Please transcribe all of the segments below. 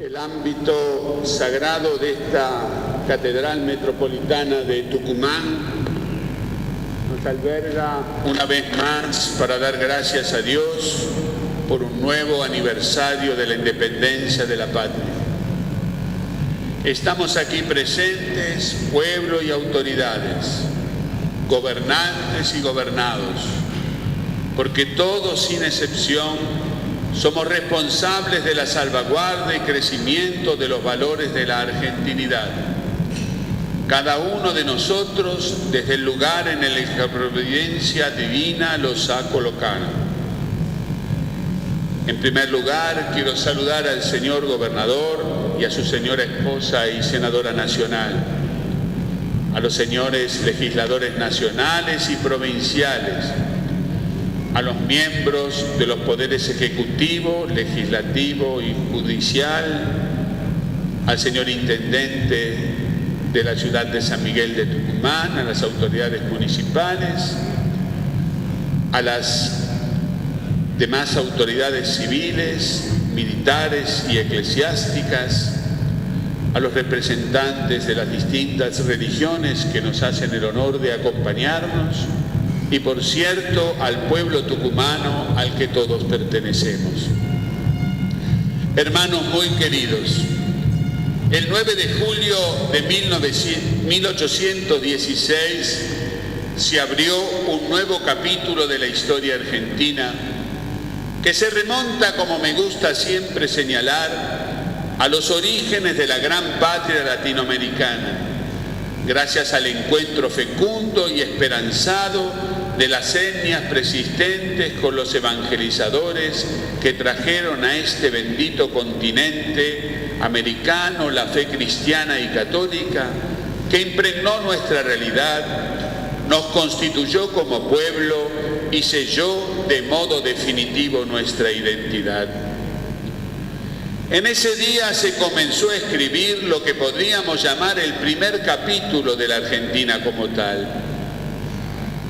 El ámbito sagrado de esta Catedral Metropolitana de Tucumán nos alberga una vez más para dar gracias a Dios por un nuevo aniversario de la independencia de la patria. Estamos aquí presentes, pueblo y autoridades, gobernantes y gobernados, porque todos sin excepción somos responsables de la salvaguarda y crecimiento de los valores de la argentinidad. Cada uno de nosotros, desde el lugar en el que la providencia divina los ha colocado. En primer lugar, quiero saludar al señor gobernador y a su señora esposa y senadora nacional, a los señores legisladores nacionales y provinciales, a los miembros de los poderes ejecutivo, legislativo y judicial, al señor intendente de la ciudad de San Miguel de Tucumán, a las autoridades municipales, a las demás autoridades civiles, militares y eclesiásticas, a los representantes de las distintas religiones que nos hacen el honor de acompañarnos, y por cierto, al pueblo tucumano al que todos pertenecemos. Hermanos muy queridos, el 9 de julio de 1816 se abrió un nuevo capítulo de la historia argentina que se remonta, como me gusta siempre señalar, a los orígenes de la gran patria latinoamericana, gracias al encuentro fecundo y esperanzado de las etnias persistentes con los evangelizadores que trajeron a este bendito continente americano la fe cristiana y católica, que impregnó nuestra realidad, nos constituyó como pueblo y selló de modo definitivo nuestra identidad. En ese día se comenzó a escribir lo que podríamos llamar el primer capítulo de la Argentina como tal,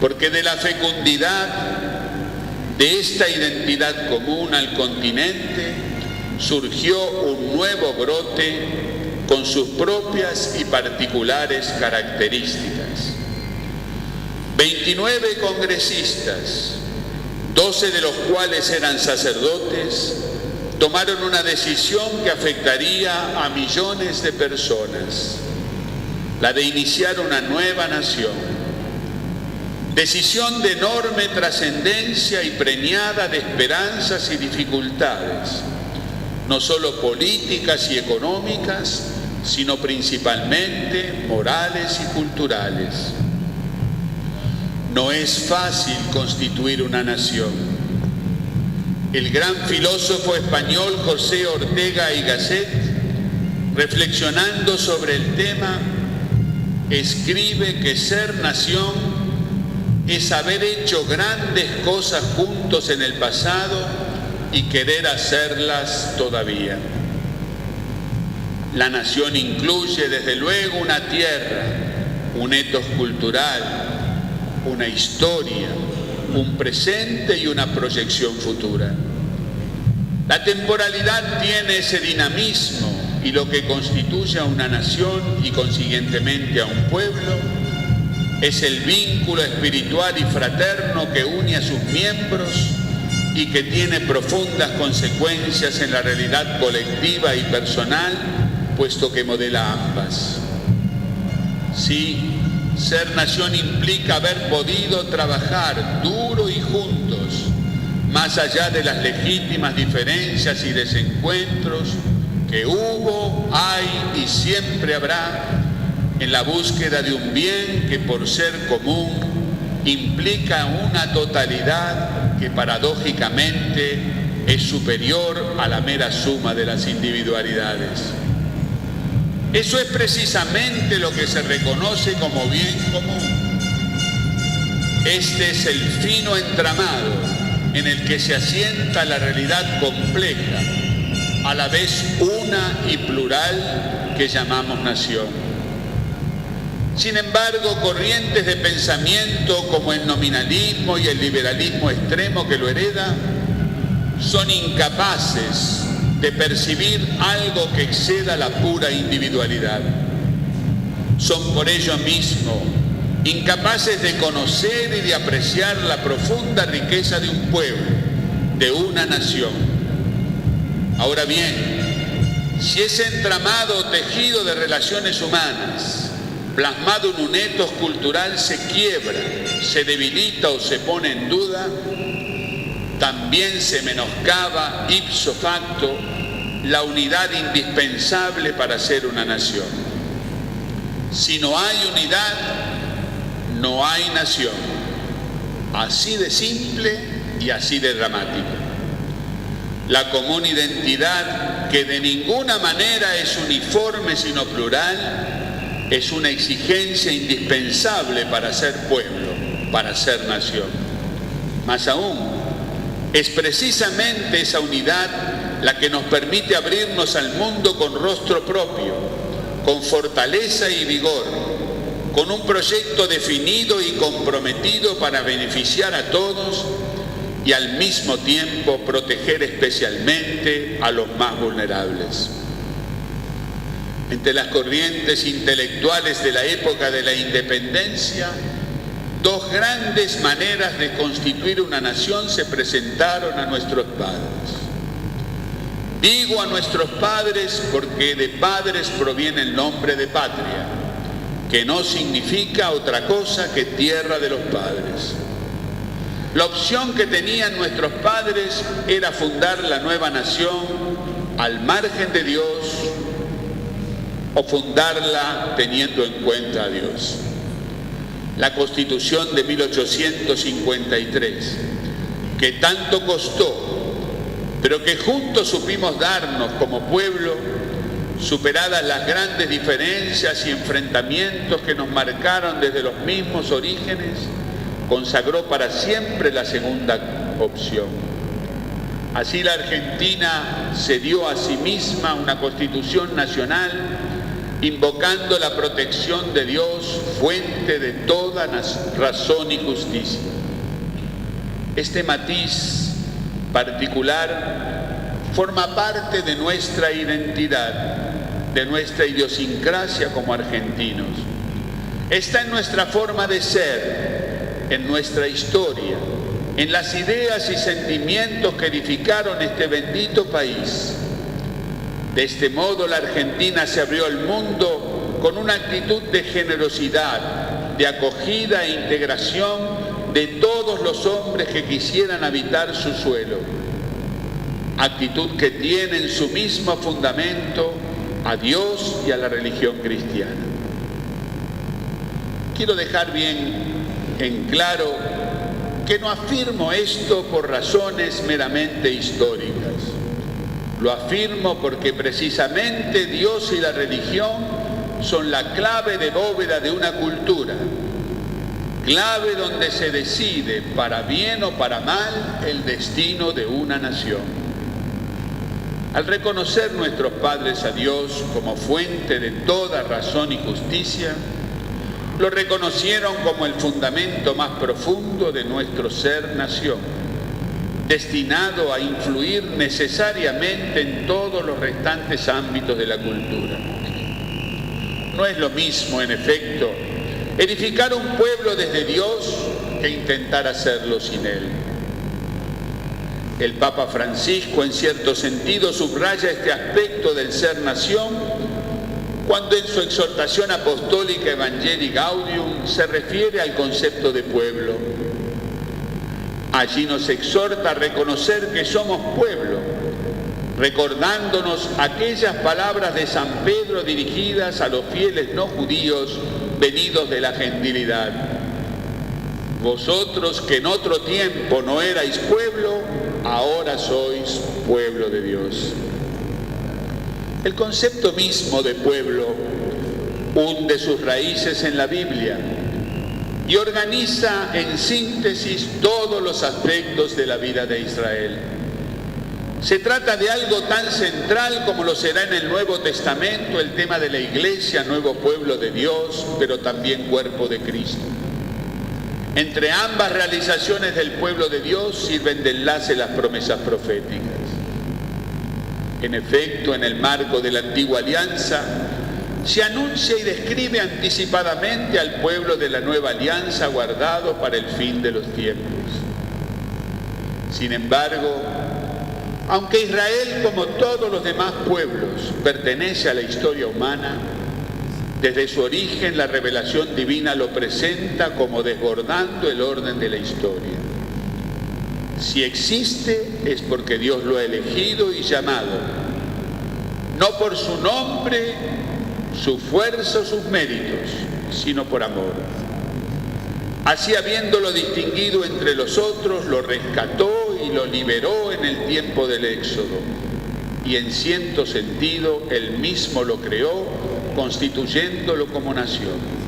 porque de la fecundidad de esta identidad común al continente surgió un nuevo brote con sus propias y particulares características. 29 congresistas, 12 de los cuales eran sacerdotes, tomaron una decisión que afectaría a millones de personas, la de iniciar una nueva nación. Decisión de enorme trascendencia y preñada de esperanzas y dificultades, no solo políticas y económicas, sino principalmente morales y culturales. No es fácil constituir una nación. El gran filósofo español José Ortega y Gasset, reflexionando sobre el tema, escribe que ser nación es haber hecho grandes cosas juntos en el pasado y querer hacerlas todavía. La nación incluye desde luego una tierra, un etos cultural, una historia, un presente y una proyección futura. La temporalidad tiene ese dinamismo y lo que constituye a una nación y consiguientemente a un pueblo es el vínculo espiritual y fraterno que une a sus miembros y que tiene profundas consecuencias en la realidad colectiva y personal, puesto que modela ambas. Sí, ser nación implica haber podido trabajar duro y juntos, más allá de las legítimas diferencias y desencuentros que hubo, hay y siempre habrá, en la búsqueda de un bien que por ser común implica una totalidad que paradójicamente es superior a la mera suma de las individualidades. Eso es precisamente lo que se reconoce como bien común. Este es el fino entramado en el que se asienta la realidad compleja, a la vez una y plural, que llamamos nación. Sin embargo, corrientes de pensamiento como el nominalismo y el liberalismo extremo que lo hereda son incapaces de percibir algo que exceda la pura individualidad. Son por ello mismo incapaces de conocer y de apreciar la profunda riqueza de un pueblo, de una nación. Ahora bien, si ese entramado tejido de relaciones humanas, plasmado en un etos cultural, se quiebra, se debilita o se pone en duda, también se menoscaba ipso facto la unidad indispensable para ser una nación. Si no hay unidad, no hay nación. Así de simple y así de dramático. La común identidad, que de ninguna manera es uniforme sino plural, es una exigencia indispensable para ser pueblo, para ser nación. Más aún, es precisamente esa unidad la que nos permite abrirnos al mundo con rostro propio, con fortaleza y vigor, con un proyecto definido y comprometido para beneficiar a todos y al mismo tiempo proteger especialmente a los más vulnerables. Entre las corrientes intelectuales de la época de la independencia, dos grandes maneras de constituir una nación se presentaron a nuestros padres. Digo a nuestros padres porque de padres proviene el nombre de patria, que no significa otra cosa que tierra de los padres. La opción que tenían nuestros padres era fundar la nueva nación al margen de Dios o fundarla teniendo en cuenta a Dios. La Constitución de 1853, que tanto costó, pero que juntos supimos darnos como pueblo, superadas las grandes diferencias y enfrentamientos que nos marcaron desde los mismos orígenes, consagró para siempre la segunda opción. Así la Argentina se dio a sí misma una Constitución nacional, invocando la protección de Dios, fuente de toda razón y justicia. Este matiz particular forma parte de nuestra identidad, de nuestra idiosincrasia como argentinos. Está en nuestra forma de ser, en nuestra historia, en las ideas y sentimientos que edificaron este bendito país. De este modo, la Argentina se abrió al mundo con una actitud de generosidad, de acogida e integración de todos los hombres que quisieran habitar su suelo. Actitud que tiene en su mismo fundamento a Dios y a la religión cristiana. Quiero dejar bien en claro que no afirmo esto por razones meramente históricas. Lo afirmo porque precisamente Dios y la religión son la clave de bóveda de una cultura, clave donde se decide, para bien o para mal, el destino de una nación. Al reconocer nuestros padres a Dios como fuente de toda razón y justicia, lo reconocieron como el fundamento más profundo de nuestro ser nación, destinado a influir necesariamente en todos los restantes ámbitos de la cultura. No es lo mismo, en efecto, edificar un pueblo desde Dios que intentar hacerlo sin Él. El Papa Francisco, en cierto sentido, subraya este aspecto del ser nación cuando en su exhortación apostólica Evangelii Gaudium se refiere al concepto de pueblo. Allí nos exhorta a reconocer que somos pueblo, recordándonos aquellas palabras de San Pedro dirigidas a los fieles no judíos venidos de la gentilidad. Vosotros que en otro tiempo no erais pueblo, ahora sois pueblo de Dios. El concepto mismo de pueblo hunde sus raíces en la Biblia y organiza en síntesis todos los aspectos de la vida de Israel. Se trata de algo tan central como lo será en el Nuevo Testamento el tema de la Iglesia, nuevo pueblo de Dios, pero también cuerpo de Cristo. Entre ambas realizaciones del pueblo de Dios sirven de enlace las promesas proféticas. En efecto, en el marco de la antigua alianza, se anuncia y describe anticipadamente al pueblo de la nueva alianza guardado para el fin de los tiempos. Sin embargo, aunque Israel, como todos los demás pueblos, pertenece a la historia humana, desde su origen la revelación divina lo presenta como desbordando el orden de la historia. Si existe es porque Dios lo ha elegido y llamado, no por su nombre, su fuerza o sus méritos, sino por amor. Así, habiéndolo distinguido entre los otros, lo rescató y lo liberó en el tiempo del Éxodo. Y en cierto sentido, él mismo lo creó, constituyéndolo como nación.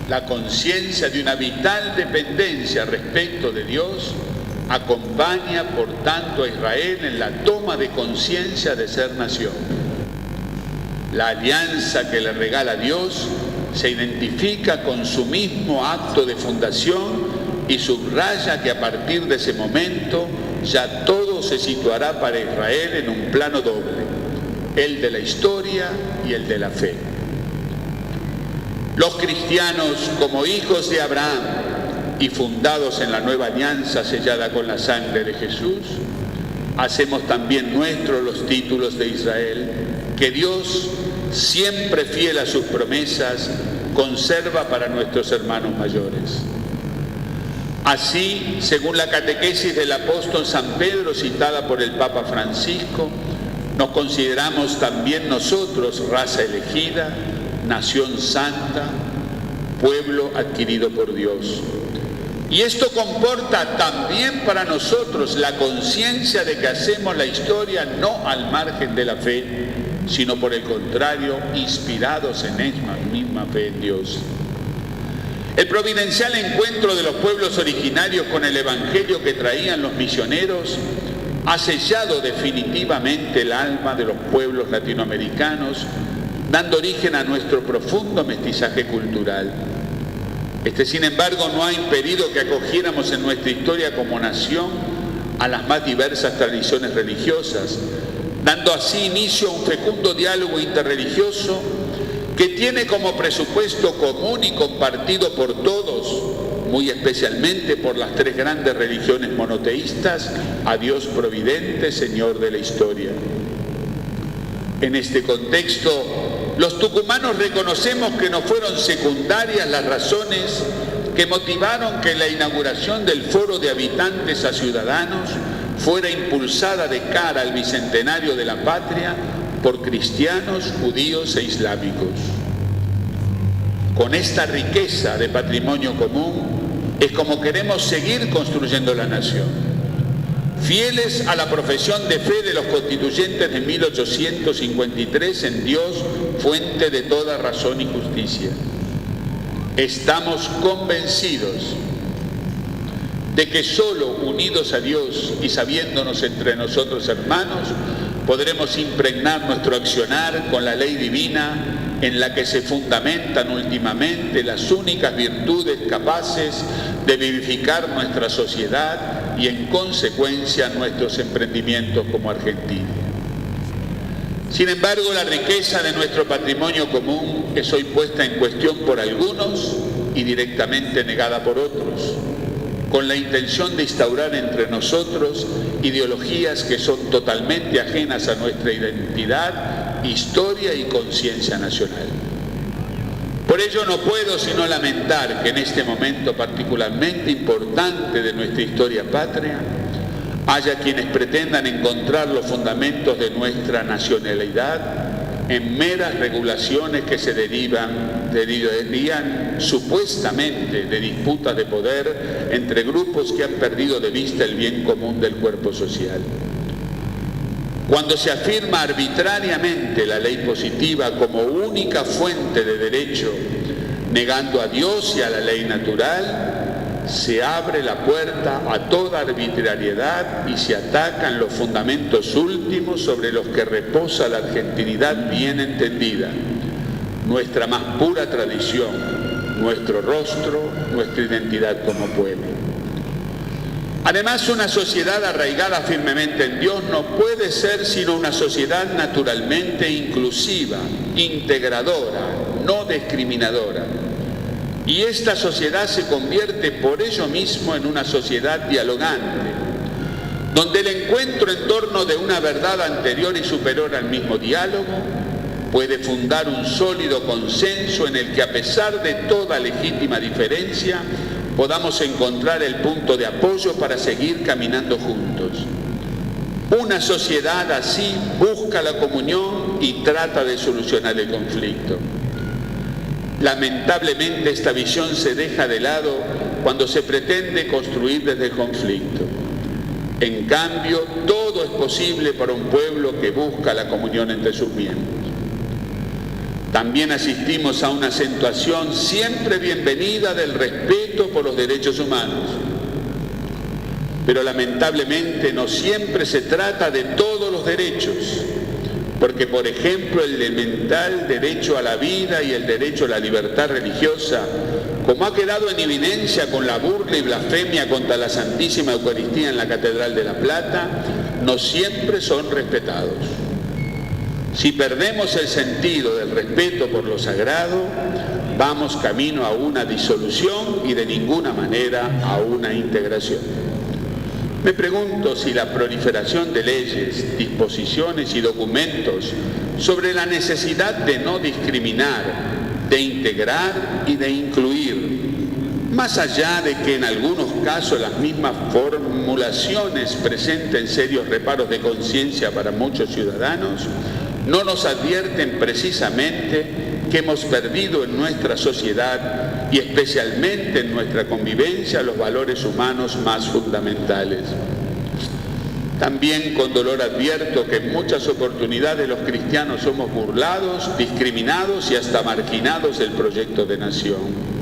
La conciencia de una vital dependencia respecto de Dios acompaña, por tanto, a Israel en la toma de conciencia de ser nación. La alianza que le regala Dios se identifica con su mismo acto de fundación y subraya que a partir de ese momento ya todo se situará para Israel en un plano doble, el de la historia y el de la fe. Los cristianos, como hijos de Abraham y fundados en la nueva alianza sellada con la sangre de Jesús, hacemos también nuestros los títulos de Israel, que Dios, siempre fiel a sus promesas, conserva para nuestros hermanos mayores. Así, según la catequesis del apóstol San Pedro citada por el Papa Francisco, nos consideramos también nosotros raza elegida, nación santa, pueblo adquirido por Dios. Y esto comporta también para nosotros la conciencia de que hacemos la historia no al margen de la fe, sino por el contrario, inspirados en esa misma fe en Dios. El providencial encuentro de los pueblos originarios con el evangelio que traían los misioneros ha sellado definitivamente el alma de los pueblos latinoamericanos, dando origen a nuestro profundo mestizaje cultural. Este, sin embargo, no ha impedido que acogiéramos en nuestra historia como nación a las más diversas tradiciones religiosas, dando así inicio a un fecundo diálogo interreligioso que tiene como presupuesto común y compartido por todos, muy especialmente por las tres grandes religiones monoteístas, a Dios providente, Señor de la historia. En este contexto, los tucumanos reconocemos que no fueron secundarias las razones que motivaron que la inauguración del Foro de Habitantes a Ciudadanos fuera impulsada de cara al bicentenario de la patria por cristianos, judíos e islámicos. Con esta riqueza de patrimonio común es como queremos seguir construyendo la nación. Fieles a la profesión de fe de los constituyentes de 1853 en Dios, fuente de toda razón y justicia. Estamos convencidos de que solo unidos a Dios y sabiéndonos entre nosotros hermanos, podremos impregnar nuestro accionar con la ley divina en la que se fundamentan últimamente las únicas virtudes capaces de vivificar nuestra sociedad y en consecuencia nuestros emprendimientos como Argentina. Sin embargo, la riqueza de nuestro patrimonio común es hoy puesta en cuestión por algunos y directamente negada por otros, con la intención de instaurar entre nosotros ideologías que son totalmente ajenas a nuestra identidad, historia y conciencia nacional. Por ello no puedo sino lamentar que en este momento particularmente importante de nuestra historia patria haya quienes pretendan encontrar los fundamentos de nuestra nacionalidad en meras regulaciones que se derivarían supuestamente de disputas de poder entre grupos que han perdido de vista el bien común del cuerpo social. Cuando se afirma arbitrariamente la ley positiva como única fuente de derecho, negando a Dios y a la ley natural, se abre la puerta a toda arbitrariedad y se atacan los fundamentos últimos sobre los que reposa la argentinidad bien entendida, nuestra más pura tradición, nuestro rostro, nuestra identidad como pueblo. Además, una sociedad arraigada firmemente en Dios no puede ser sino una sociedad naturalmente inclusiva, integradora, no discriminadora. Y esta sociedad se convierte por ello mismo en una sociedad dialogante, donde el encuentro en torno de una verdad anterior y superior al mismo diálogo puede fundar un sólido consenso en el que, a pesar de toda legítima diferencia, podamos encontrar el punto de apoyo para seguir caminando juntos. Una sociedad así busca la comunión y trata de solucionar el conflicto. Lamentablemente, esta visión se deja de lado cuando se pretende construir desde el conflicto. En cambio, todo es posible para un pueblo que busca la comunión entre sus miembros. También asistimos a una acentuación siempre bienvenida del respeto por los derechos humanos. Pero lamentablemente no siempre se trata de todos los derechos, porque, por ejemplo, el elemental derecho a la vida y el derecho a la libertad religiosa, como ha quedado en evidencia con la burla y blasfemia contra la Santísima Eucaristía en la Catedral de La Plata, no siempre son respetados. Si perdemos el sentido del respeto por lo sagrado, vamos camino a una disolución y de ninguna manera a una integración. Me pregunto si la proliferación de leyes, disposiciones y documentos sobre la necesidad de no discriminar, de integrar y de incluir, más allá de que en algunos casos las mismas formulaciones presenten serios reparos de conciencia para muchos ciudadanos, no nos advierten precisamente que hemos perdido en nuestra sociedad y especialmente en nuestra convivencia los valores humanos más fundamentales. También con dolor advierto que en muchas oportunidades los cristianos somos burlados, discriminados y hasta marginados del proyecto de nación.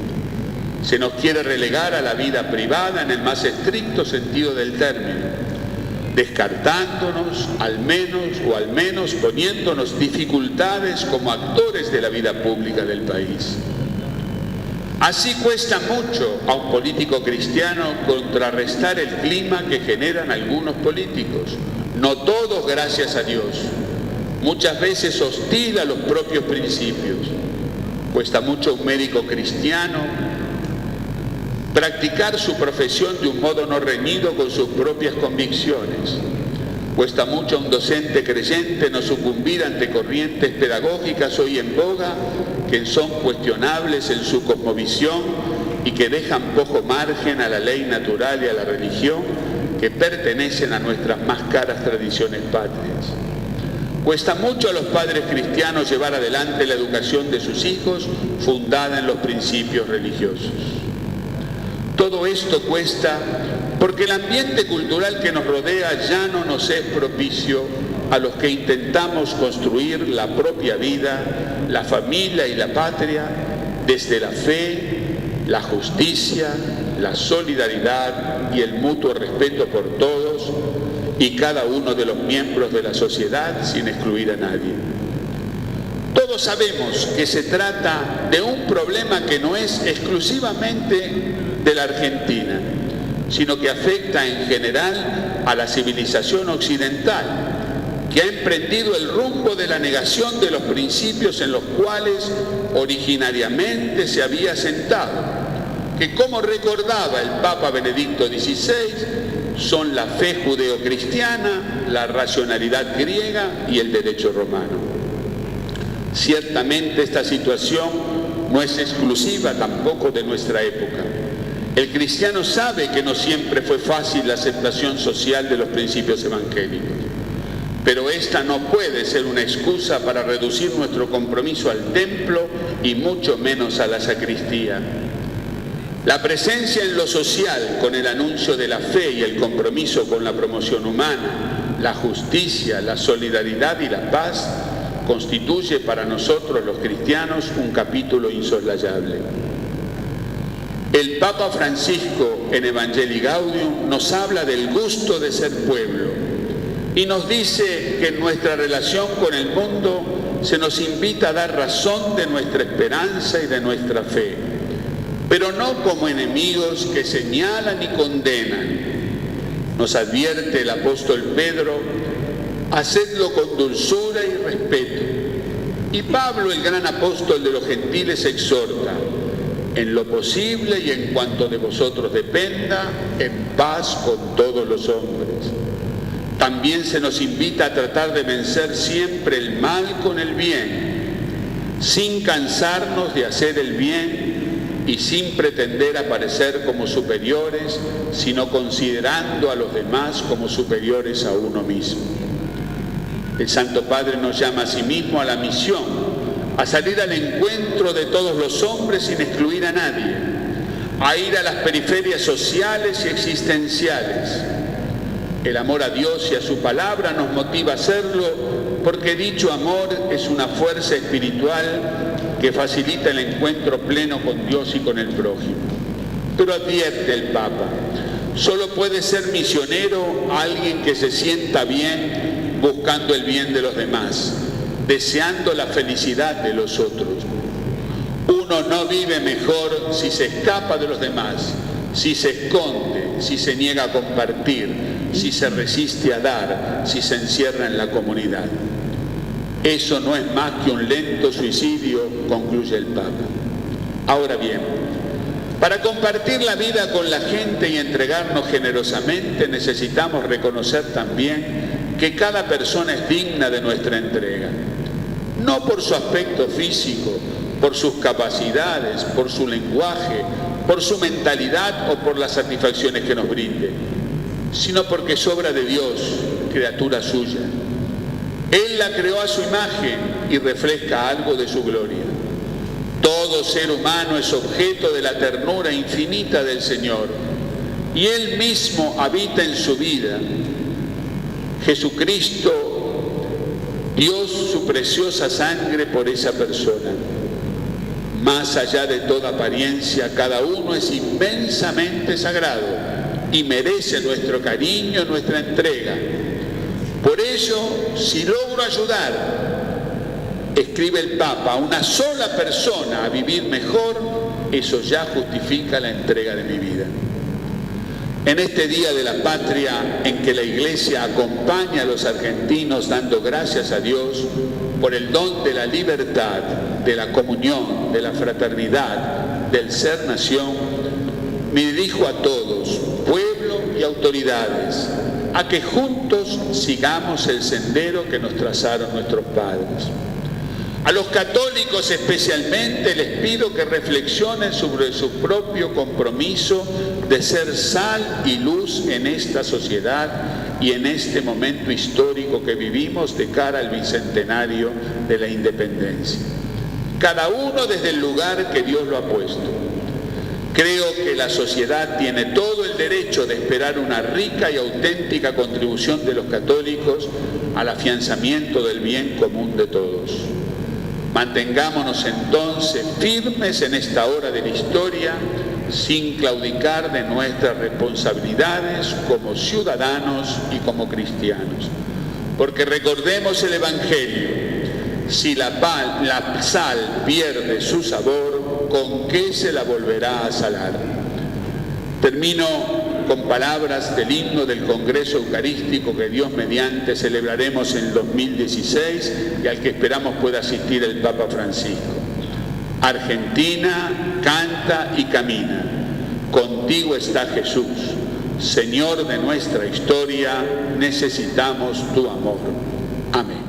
Se nos quiere relegar a la vida privada en el más estricto sentido del término, descartándonos al menos poniéndonos dificultades como actores de la vida pública del país. Así cuesta mucho a un político cristiano contrarrestar el clima que generan algunos políticos, no todos, gracias a Dios, muchas veces hostil a los propios principios. Cuesta mucho a un médico cristiano practicar su profesión de un modo no reñido con sus propias convicciones. Cuesta mucho a un docente creyente no sucumbir ante corrientes pedagógicas hoy en boga que son cuestionables en su cosmovisión y que dejan poco margen a la ley natural y a la religión que pertenecen a nuestras más caras tradiciones patrias. Cuesta mucho a los padres cristianos llevar adelante la educación de sus hijos fundada en los principios religiosos. Todo esto cuesta porque el ambiente cultural que nos rodea ya no nos es propicio a los que intentamos construir la propia vida, la familia y la patria desde la fe, la justicia, la solidaridad y el mutuo respeto por todos y cada uno de los miembros de la sociedad sin excluir a nadie. Todos sabemos que se trata de un problema que no es exclusivamente de la Argentina, sino que afecta en general a la civilización occidental, que ha emprendido el rumbo de la negación de los principios en los cuales originariamente se había sentado, que, como recordaba el Papa Benedicto XVI, son la fe judeocristiana, la racionalidad griega y el derecho romano. Ciertamente esta situación no es exclusiva tampoco de nuestra época. El cristiano sabe que no siempre fue fácil la aceptación social de los principios evangélicos, pero esta no puede ser una excusa para reducir nuestro compromiso al templo y mucho menos a la sacristía. La presencia en lo social con el anuncio de la fe y el compromiso con la promoción humana, la justicia, la solidaridad y la paz constituye para nosotros los cristianos un capítulo insoslayable. El Papa Francisco en Evangelii Gaudium nos habla del gusto de ser pueblo y nos dice que en nuestra relación con el mundo se nos invita a dar razón de nuestra esperanza y de nuestra fe, pero no como enemigos que señalan y condenan, Nos advierte el apóstol Pedro: hacedlo con dulzura y respeto. Y Pablo, el gran apóstol de los gentiles, exhorta: en lo posible y en cuanto de vosotros dependa, en paz con todos los hombres. También se nos invita a tratar de vencer siempre el mal con el bien, sin cansarnos de hacer el bien y sin pretender aparecer como superiores, sino considerando a los demás como superiores a uno mismo. El Santo Padre nos llama a sí mismo a la misión, a salir al encuentro de todos los hombres sin excluir a nadie, a ir a las periferias sociales y existenciales. El amor a Dios y a su palabra nos motiva a hacerlo, porque dicho amor es una fuerza espiritual que facilita el encuentro pleno con Dios y con el prójimo. Pero advierte el Papa: solo puede ser misionero alguien que se sienta bien buscando el bien de los demás, deseando la felicidad de los otros. Uno no vive mejor si se escapa de los demás, si se esconde, si se niega a compartir, si se resiste a dar, si se encierra en la comunidad. Eso no es más que un lento suicidio, concluye el Papa. Ahora bien, para compartir la vida con la gente y entregarnos generosamente, necesitamos reconocer también que cada persona es digna de nuestra entrega. No por su aspecto físico, por sus capacidades, por su lenguaje, por su mentalidad o por las satisfacciones que nos brinde, sino porque es obra de Dios, criatura suya. Él la creó a su imagen y refleja algo de su gloria. Todo ser humano es objeto de la ternura infinita del Señor y Él mismo habita en su vida. Jesucristo dio su preciosa sangre por esa persona. Más allá de toda apariencia, cada uno es inmensamente sagrado y merece nuestro cariño, nuestra entrega. Por ello, si logro ayudar, escribe el Papa, a una sola persona a vivir mejor, eso ya justifica la entrega de mi vida. En este Día de la Patria, en que la Iglesia acompaña a los argentinos dando gracias a Dios por el don de la libertad, de la comunión, de la fraternidad, del ser nación, me dirijo a todos, pueblo y autoridades, a que juntos sigamos el sendero que nos trazaron nuestros padres. A los católicos especialmente les pido que reflexionen sobre su propio compromiso de ser sal y luz en esta sociedad y en este momento histórico que vivimos de cara al bicentenario de la independencia. Cada uno desde el lugar que Dios lo ha puesto. Creo que la sociedad tiene todo el derecho de esperar una rica y auténtica contribución de los católicos al afianzamiento del bien común de todos. Mantengámonos entonces firmes en esta hora de la historia, sin claudicar de nuestras responsabilidades como ciudadanos y como cristianos. Porque recordemos el Evangelio: si la sal pierde su sabor, ¿con qué se la volverá a salar? Termino con palabras del himno del Congreso Eucarístico que Dios mediante celebraremos en el 2016 y al que esperamos pueda asistir el Papa Francisco. Argentina, canta y camina. Contigo está Jesús. Señor de nuestra historia, necesitamos tu amor. Amén.